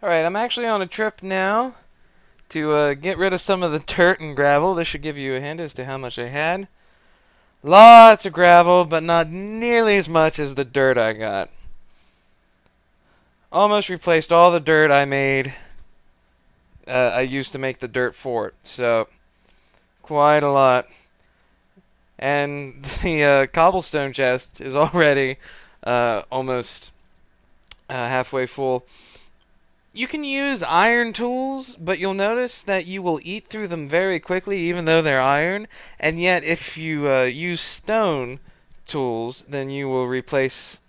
Alright, I'm actually on a trip now to get rid of some of the dirt and gravel. This should give you a hint as to how much I had. Lots of gravel, but not nearly as much as the dirt I got. Almost replaced all the dirt I made. I used to make the dirt fort, so quite a lot. And the cobblestone chest is already almost halfway full. You can use iron tools, but you'll notice that you will eat through them very quickly, even though they're iron. And yet, if you use stone tools, then you will replace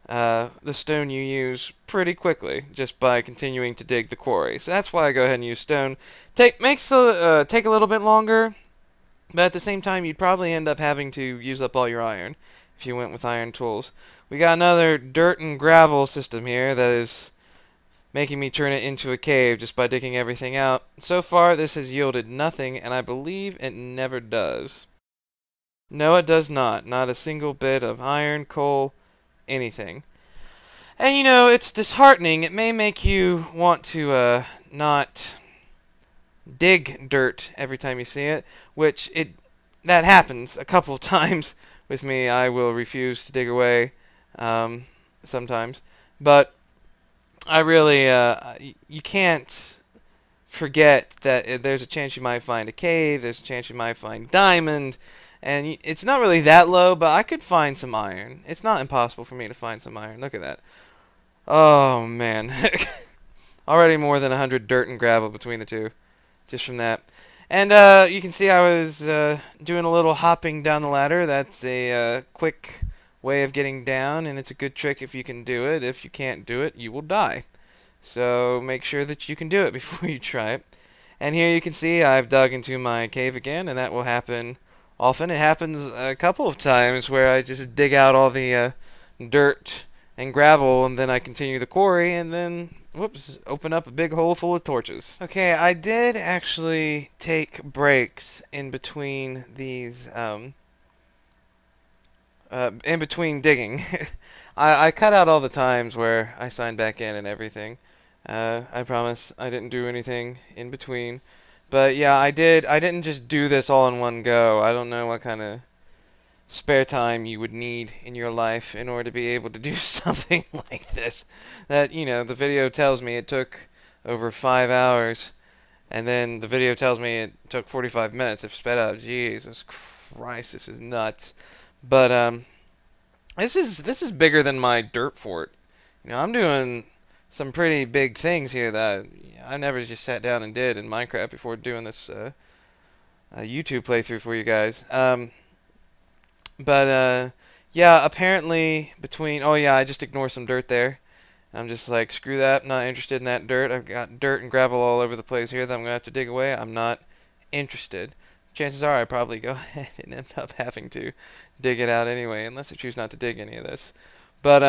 the stone you use pretty quickly, just by continuing to dig the quarry. So that's why I go ahead and use stone. Take a little bit longer, but at the same time, you'd probably end up having to use up all your iron if you went with iron tools. We got another dirt and gravel system here that is making me turn it into a cave just by digging everything out. So far, this has yielded nothing, and I believe it never does. No, it does not. Not a single bit of iron, coal, anything. And you know, it's disheartening. It may make you want to not dig dirt every time you see it, which that happens a couple of times with me. I will refuse to dig away sometimes, but I really you can't forget that there's a chance you might find a cave, there's a chance you might find diamond, and it's not really that low, but I could find some iron. It's not impossible for me to find some iron. Look at that. Oh man. Already more than 100 dirt and gravel between the two, just from that. And you can see I was doing a little hopping down the ladder. That's a quick way of getting down, and it's a good trick if you can do it. If you can't do it, you will die. So make sure that you can do it before you try it. And here you can see I've dug into my cave again, and that will happen often. It happens a couple of times where I just dig out all the dirt and gravel, and then I continue the quarry, and then, whoops, open up a big hole full of torches. Okay, I did actually take breaks in between these, in between digging. I cut out all the times where I signed back in and everything. I promise I didn't do anything in between. But yeah, I didn't just do this all in one go. I don't know what kind of spare time you would need in your life in order to be able to do something like this. That, you know, the video tells me it took over 5 hours, and then the video tells me it took 45 minutes if sped up. Jesus Christ, this is nuts. But this is bigger than my dirt fort. You know, I'm doing some pretty big things here that I never just sat down and did in Minecraft before doing this YouTube playthrough for you guys. But yeah, apparently between... Oh yeah, I just ignore some dirt there. I'm just like, screw that, I'm not interested in that dirt. I've got dirt and gravel all over the place here that I'm going to have to dig away. I'm not interested. Chances are I probably go ahead and end up having to dig it out anyway, unless I choose not to dig any of this. But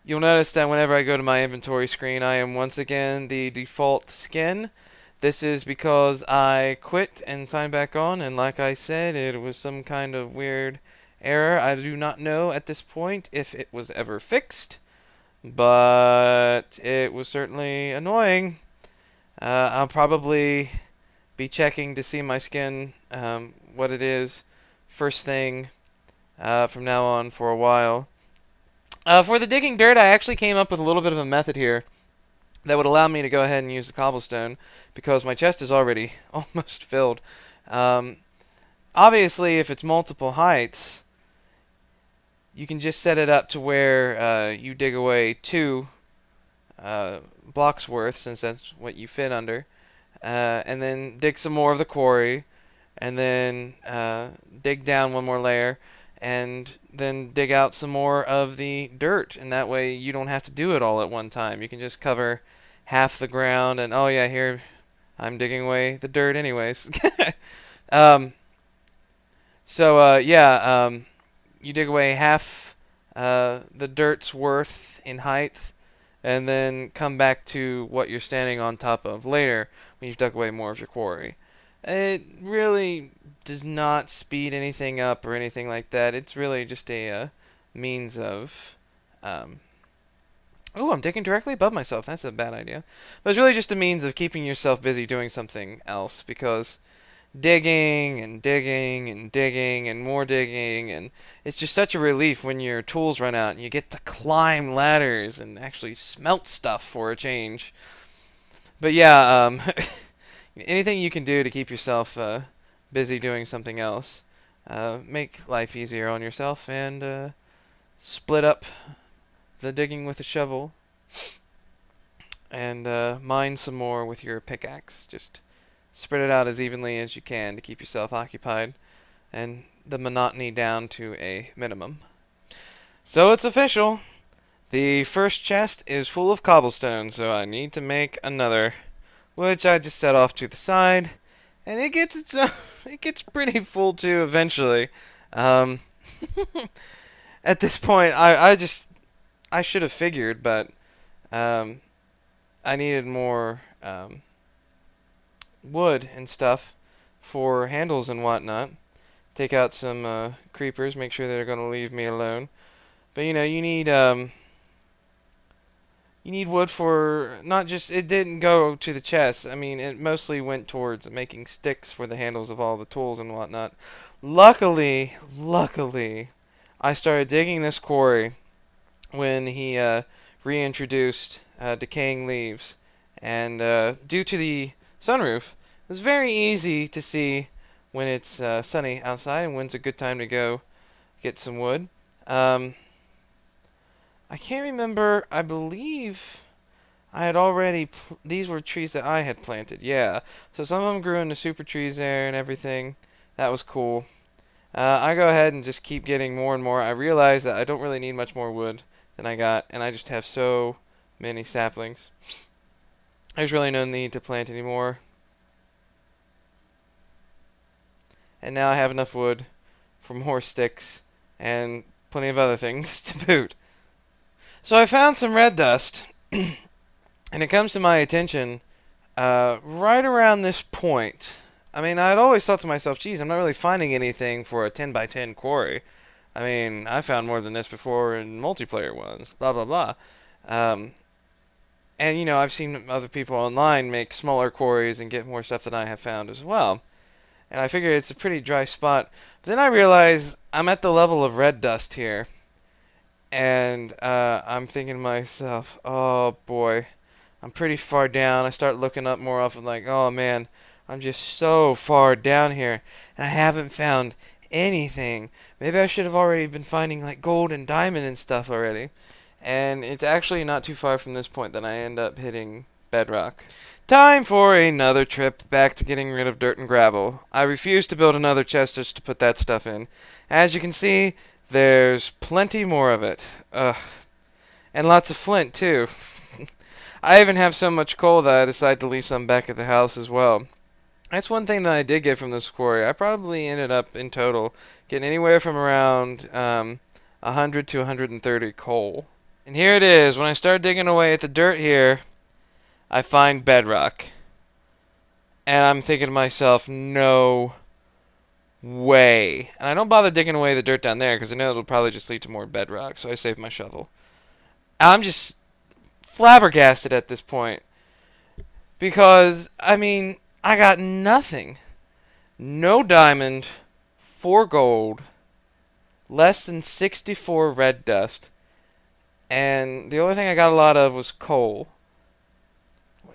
you'll notice that whenever I go to my inventory screen, I am once again the default skin. This is because I quit and signed back on, and like I said, it was some kind of weird error. I do not know at this point if it was ever fixed, but it was certainly annoying. I'll probably be checking to see my skin, what it is, first thing from now on for a while. For the digging dirt, I actually came up with a little bit of a method here that would allow me to go ahead and use the cobblestone, because my chest is already almost filled. Obviously, if it's multiple heights, you can just set it up to where you dig away 2 blocks worth, since that's what you fit under, and then dig some more of the quarry, and then dig down 1 more layer, and then dig out some more of the dirt, and that way you don't have to do it all at one time. You can just cover half the ground, and oh yeah, here I'm digging away the dirt anyways. You dig away half the dirt's worth in height, and then come back to what you're standing on top of later when you've dug away more of your quarry. It really does not speed anything up or anything like that. It's really just a means of Oh, I'm digging directly above myself. That's a bad idea. But it's really just a means of keeping yourself busy doing something else, because digging and digging and digging and more digging, and it's just such a relief when your tools run out and you get to climb ladders and actually smelt stuff for a change. But yeah, anything you can do to keep yourself busy doing something else, make life easier on yourself, and split up the digging with a shovel and mine some more with your pickaxe. Just spread it out as evenly as you can to keep yourself occupied and the monotony down to a minimum. So it's official. The first chest is full of cobblestone, so I need to make another, which I just set off to the side, and it gets it gets pretty full too eventually. Um, at this point, I should have figured, but um, I needed more wood and stuff for handles and whatnot. Take out some creepers, make sure they're going to leave me alone. But you need wood for not just, it didn't go to the chest. I mean, it mostly went towards making sticks for the handles of all the tools and whatnot. Luckily, I started digging this quarry when he reintroduced decaying leaves, and due to the sunroof, it's very easy to see when it's sunny outside and when's a good time to go get some wood. I can't remember. I believe I had already. These were trees that I had planted. Yeah. So some of them grew into super trees there and everything. That was cool. I go ahead and just keep getting more and more. I realize that I don't really need much more wood than I got, and I just have so many saplings. There's really no need to plant anymore. And now I have enough wood for more sticks and plenty of other things to boot. So I found some red dust, and it comes to my attention right around this point. I mean, I'd always thought to myself, geez, I'm not really finding anything for a 10 by 10 quarry. I mean, I found more than this before in multiplayer ones, blah, blah, blah. And, you know, I've seen other people online make smaller quarries and get more stuff than I have found as well. And I figured it's a pretty dry spot. But then I realized I'm at the level of red dust here. And I'm thinking to myself, oh boy, I'm pretty far down. I start looking up more often like, oh man, I'm just so far down here. And I haven't found anything. Maybe I should have already been finding like gold and diamond and stuff already. And it's actually not too far from this point that I end up hitting bedrock. Time for another trip back to getting rid of dirt and gravel. I refuse to build another chest just to put that stuff in. As you can see, there's plenty more of it. Ugh. And lots of flint, too. I even have so much coal that I decided to leave some back at the house as well. That's one thing that I did get from this quarry. I probably ended up, in total, getting anywhere from around 100 to 130 coal. And here it is. When I start digging away at the dirt here, I find bedrock. And I'm thinking to myself, no way. And I don't bother digging away the dirt down there because I know it'll probably just lead to more bedrock, so I save my shovel. I'm just flabbergasted at this point because, I mean, I got nothing. No diamond, 4 gold, less than 64 red dust, and the only thing I got a lot of was coal.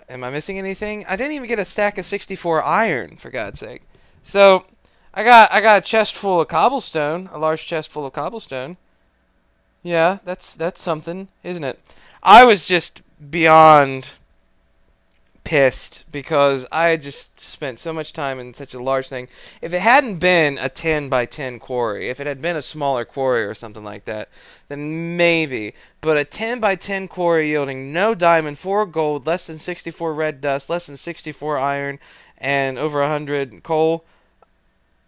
Am I missing anything? I didn't even get a stack of 64 iron, for God's sake. So I got a chest full of cobblestone, a large chest full of cobblestone. Yeah, that's something, isn't it? I was just beyond pissed because I had just spent so much time in such a large thing. If it hadn't been a 10 by 10 quarry, if it had been a smaller quarry or something like that, then maybe. But a 10 by 10 quarry yielding no diamond, 4 gold, less than 64 red dust, less than 64 iron, and over 100 coal,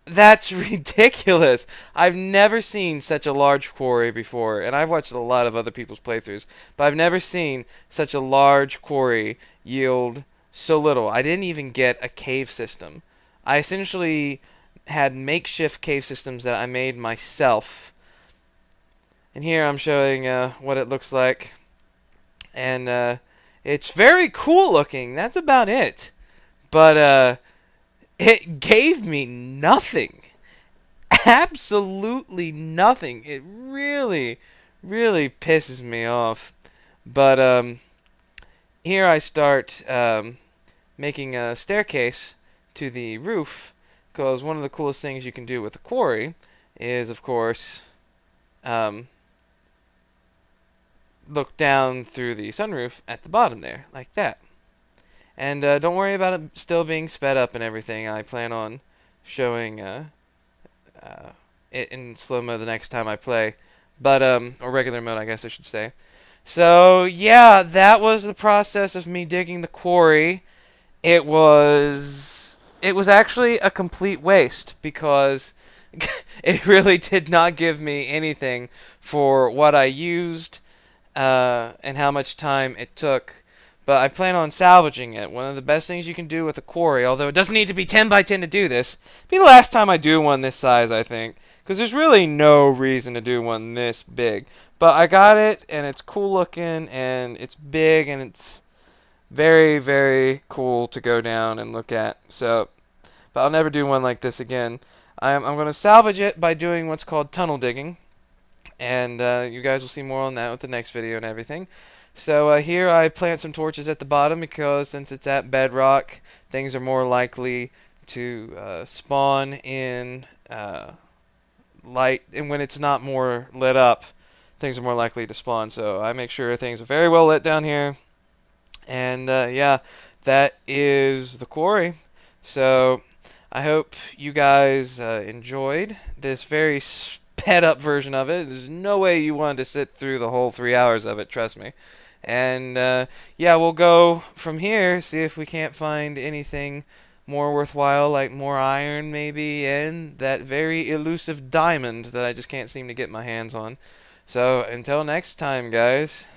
that's ridiculous. I've never seen such a large quarry before, and I've watched a lot of other people's playthroughs, but I've never seen such a large quarry yield so little. I didn't even get a cave system. I essentially had makeshift cave systems that I made myself. And here I'm showing what it looks like and it's very cool looking. That's about it. But it gave me nothing. Absolutely nothing. It really, really pisses me off. But here I start making a staircase to the roof, because one of the coolest things you can do with a quarry is, of course, look down through the sunroof at the bottom there, like that. And don't worry about it still being sped up and everything. I plan on showing it in slow-mo the next time I play. But, or regular mode, I guess I should say. So, yeah, that was the process of me digging the quarry. It was actually a complete waste, because it really did not give me anything for what I used and how much time it took. But I plan on salvaging it. One of the best things you can do with a quarry, although it doesn't need to be 10 by 10 to do this, be the last time I do one this size, I think. Because there's really no reason to do one this big. But I got it, and it's cool looking, and it's big, and it's very, very cool to go down and look at. So, but I'll never do one like this again. I'm going to salvage it by doing what's called tunnel digging. And you guys will see more on that with the next video and everything. So here I plant some torches at the bottom, because since it's at bedrock, things are more likely to spawn in light, and when it's not more lit up, things are more likely to spawn. So I make sure things are very well lit down here. And yeah, that is the quarry. So I hope you guys enjoyed this very sped up version of it. There's no way you wanted to sit through the whole 3 hours of it, trust me. And yeah, we'll go from here, see if we can't find anything more worthwhile, like more iron maybe, and that very elusive diamond that I just can't seem to get my hands on. So until next time, guys.